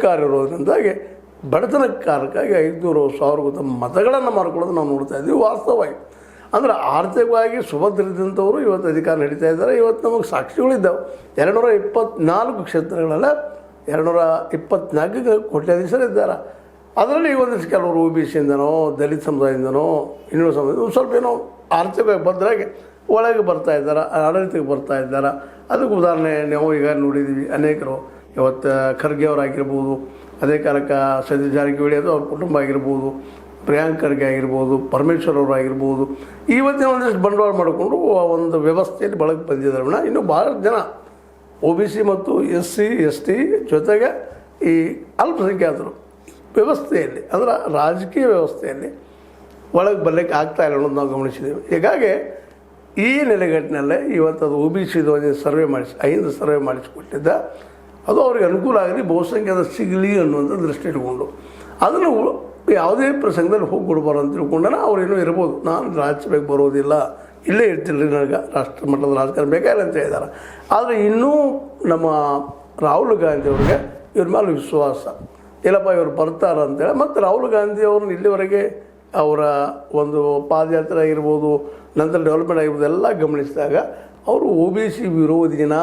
ಅಧಿಕಾರ ಇರೋದ್ರಿಂದಾಗಿ ಬಡತನ ಕಾರಣಕ್ಕಾಗಿ 500,000 ಮತಗಳನ್ನು ಮಾರ್ಕೊಳ್ಳೋದು ನಾವು ನೋಡ್ತಾ ಇದ್ದೀವಿ. ವಾಸ್ತವವಾಗಿ ಅಂದರೆ ಆರ್ಥಿಕವಾಗಿ ಸುಭದ್ರಿದ್ದಂಥವರು ಇವತ್ತು ಅಧಿಕಾರ ನಡೀತಾ ಇದ್ದಾರೆ. ಇವತ್ತು ನಮಗೆ ಸಾಕ್ಷಿಗಳಿದ್ದಾವೆ. 224 ಕ್ಷೇತ್ರಗಳೆಲ್ಲ 224 ಕೋಟ್ಯಾಧೀಶರಿದ್ದಾರೆ. ಅದರಲ್ಲಿ ಒಂದಿಷ್ಟು ಕೆಲವರು OBC ಇಂದನೋ ದಲಿತ ಸಮುದಾಯದಿಂದನೋ ಇನ್ನೊಂದು ಸಮುದಾಯ ಸ್ವಲ್ಪ ಏನೋ ಆರ್ಥಿಕವಾಗಿ ಭದ್ರಾಗಿ ಒಳಗೆ ಬರ್ತಾ ಇದ್ದಾರೆ, ಆಡಳಿತಕ್ಕೆ ಬರ್ತಾ ಇದ್ದಾರೆ. ಅದಕ್ಕೆ ಉದಾಹರಣೆ ನಾವು ಈಗ ನೋಡಿದ್ದೀವಿ. ಅನೇಕರು ಇವತ್ತು ಖರ್ಗೆ ಅವರಾಗಿರ್ಬೋದು, ಅದೇ ಕಾಲಕ್ಕೆ ಸತೀಶ್ ಜಾರಕಿಹೊಳಿ ಅದು ಅವ್ರ ಕುಟುಂಬ ಆಗಿರ್ಬೋದು, ಪ್ರಿಯಾಂಕ್ ಖರ್ಗೆ ಆಗಿರ್ಬೋದು, ಪರಮೇಶ್ವರ್ ಅವರು ಆಗಿರ್ಬೋದು, ಇವತ್ತಿನ ಒಂದಿಷ್ಟು ಬಂಡವಾಳ ಮಾಡಿಕೊಂಡು ಒಂದು ವ್ಯವಸ್ಥೆಯಲ್ಲಿ ಬಳಕೆ ಬಂದಿದ್ದಾರೆ. ಇನ್ನೂ ಭಾಳ ಜನ OBC ಮತ್ತು SC ST ಜೊತೆಗೆ ಈ ಅಲ್ಪಸಂಖ್ಯಾತರು ವ್ಯವಸ್ಥೆಯಲ್ಲಿ ಅಂದರೆ ರಾಜಕೀಯ ವ್ಯವಸ್ಥೆಯಲ್ಲಿ ಒಳಗೆ ಬರಲಿಕ್ಕೆ ಆಗ್ತಾ ಇಲ್ಲ ಅನ್ನೋದು ನಾವು ಗಮನಿಸಿದ್ದೇವೆ. ಹೀಗಾಗಿ ಈ ನೆಲೆಗಟ್ಟಿನಲ್ಲೇ ಇವತ್ತು ಅದು OBC ಒಂದು ಸರ್ವೆ ಮಾಡಿಸಿ 5 ಸರ್ವೆ ಮಾಡಿಸಿಕೊಟ್ಟಿದ್ದ. ಅದು ಅವ್ರಿಗೆ ಅನುಕೂಲ ಆಗಲಿ, ಬಹುಸಂಖ್ಯಾತ ಸಿಗಲಿ ಅನ್ನುವಂಥ ದೃಷ್ಟಿ ಇಟ್ಕೊಂಡು ಅದನ್ನು ಯಾವುದೇ ಪ್ರಸಂಗದಲ್ಲಿ ಹೋಗಿ ಕೊಡ್ಬಾರ್ದು ಅಂತ ತಿಳ್ಕೊಂಡಾನ ಅವ್ರೇನೋ ಇರ್ಬೋದು. ನಾನು ರಾಜ್ಯಸಭೆಗೆ ಬರೋದಿಲ್ಲ, ಇಲ್ಲೇ ಇರ್ತಿಲ್ಲ, ನನಗೆ ರಾಷ್ಟ್ರ ಮಟ್ಟದ ರಾಜಕಾರಣ ಬೇಕಾಗಿಲ್ಲ ಅಂತ ಹೇಳಿದ್ದಾರೆ. ಆದರೆ ಇನ್ನೂ ನಮ್ಮ ರಾಹುಲ್ ಗಾಂಧಿ ಅವ್ರಿಗೆ ಇವ್ರ ಮೇಲೆ ವಿಶ್ವಾಸ ಇಲ್ಲಪ್ಪ, ಇವರು ಬರ್ತಾರೆ ಅಂತೇಳಿ. ಮತ್ತು ರಾಹುಲ್ ಗಾಂಧಿ ಅವ್ರನ್ನ ಇಲ್ಲಿವರೆಗೆ ಅವರ ಒಂದು ಪಾದಯಾತ್ರೆ ಆಗಿರ್ಬೋದು, ನಂತರ ಡೆವಲಪ್ಮೆಂಟ್ ಆಗಿರ್ಬೋದು ಎಲ್ಲ ಗಮನಿಸಿದಾಗ ಅವರು OBC ವಿರೋಧಿನ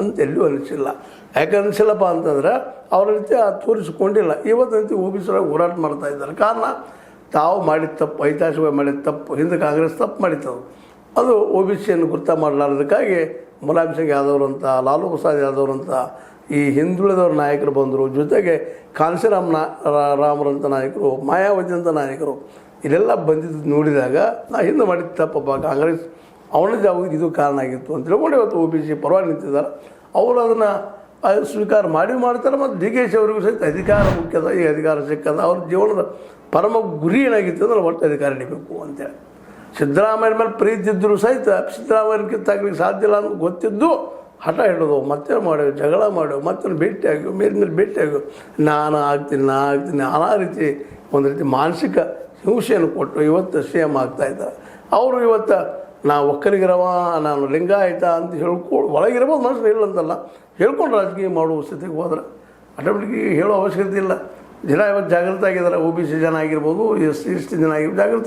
ಅಂತೆಲ್ಲೂ ಅನಿಸಿಲ್ಲ. ಯಾಕೆ ಅನಿಸಿಲ್ಲಪ್ಪ ಅಂತಂದ್ರೆ ಅವ್ರ ರೀತಿ ತೋರಿಸಿಕೊಂಡಿಲ್ಲ. ಇವತ್ತಂತೂ OBC ಒಳಗೆ ಹೋರಾಟ ಮಾಡ್ತಾ ಇದ್ದಾರೆ. ಕಾರಣ ತಾವು ಮಾಡಿದ ತಪ್ಪು, ಐತಿಹಾಸಿಕವಾಗಿ ಮಾಡಿದ ತಪ್ಪು, ಹಿಂದೆ ಕಾಂಗ್ರೆಸ್ ತಪ್ಪು ಮಾಡಿತ್ತು. ಅದು OBCಯನ್ನು ಗುರ್ತ ಮಾಡಲಾರದಕ್ಕಾಗಿ ಮುಲಾಯಂ ಸಿಂಗ್ ಯಾದವ್ ಅಂತ, ಲಾಲೂ ಪ್ರಸಾದ್ ಯಾದವ್ ಅಂತ ಈ ಹಿಂದುಳಿದವ್ರ ನಾಯಕರು ಬಂದರು. ಜೊತೆಗೆ ರಾಮರಂಥ ನಾಯಕರು, ಮಾಯಾವತಿ ಅಂತ ನಾಯಕರು ಇಲ್ಲೆಲ್ಲ ಬಂದಿದ್ದು ನೋಡಿದಾಗ ನಾ ಹಿಂದೆ ಮಾಡಿದ ತಪ್ಪಪ್ಪ, ಕಾಂಗ್ರೆಸ್ ಅವನದ್ದು ಯಾವಾಗ ಇದು ಕಾರಣ ಆಗಿತ್ತು ಅಂತ ತಿಳ್ಕೊಂಡು ಇವತ್ತು OBC ಪರವಾಗಿ ನಿಂತಿದ್ದಾರೆ. ಅವರು ಅದನ್ನು ಸ್ವೀಕಾರ ಮಾಡ್ತಾರೆ. ಮತ್ತು DK ಅವರಿಗೂ ಸಹಿತ ಅಧಿಕಾರ ಮುಖ್ಯದ, ಈ ಅಧಿಕಾರ ಸಿಕ್ಕದ ಅವ್ರ ಜೀವನದ ಪರಮ ಗುರಿ ಏನಾಗಿತ್ತು ಅಂದ್ರೆ ಒಟ್ಟು ಅಧಿಕಾರ ಹಿಡಿಬೇಕು ಅಂತೇಳಿ. ಸಿದ್ದರಾಮಯ್ಯ ಮೇಲೆ ಪ್ರೀತಿ ಇದ್ದರೂ ಸಹಿತ ಸಿದ್ದರಾಮಯ್ಯನ ಕಿತ್ತಾಗಲಿಕ್ಕೆ ಸಾಧ್ಯ ಇಲ್ಲ ಅಂತ ಗೊತ್ತಿದ್ದು ಹಠ ಹಿಡಿದು ಮತ್ತೆ ಮಾಡೇವು, ಜಗಳ ಮಾಡೇವು, ಮತ್ತೆ ಭೇಟಿಯಾಗಿ ಮೇಲಿನಲ್ಲಿ ಭೇಟಿಯಾಗಿ ನಾನು ಆಗ್ತೀನಿ ನಾನಾ ರೀತಿ ಒಂದು ರೀತಿ ಮಾನಸಿಕ ಹಿಂಸೆಯನ್ನು ಕೊಟ್ಟು ಇವತ್ತು CM ಆಗ್ತಾಯಿದ್ದಾರೆ. ಅವರು ಇವತ್ತು ನಾವು ಒಕ್ಕಲಿಗರವ, ನಾನು ಲಿಂಗಾಯತ ಅಂತ ಒಳಗಿರ್ಬೋದು, ಮನಸ್ಸು ಇಲ್ಲ ಅಂತಲ್ಲ, ಹೇಳ್ಕೊಂಡು ರಾಜಕೀಯ ಮಾಡುವ ಸ್ಥಿತಿಗೆ ಹೋದ್ರೆ ಆಟೋಮೆಟಿಕ್ ಹೇಳೋ ಅವಶ್ಯಕತೆ ಇಲ್ಲ. ಜನ ಇವತ್ತು ಜಾಗೃತ ಆಗಿದ್ದಾರೆ. OBC ಜನ ಆಗಿರ್ಬೋದು, SC ST ಜನ ಆಗಿರ್ಬೋದು ಜಾಗೃತ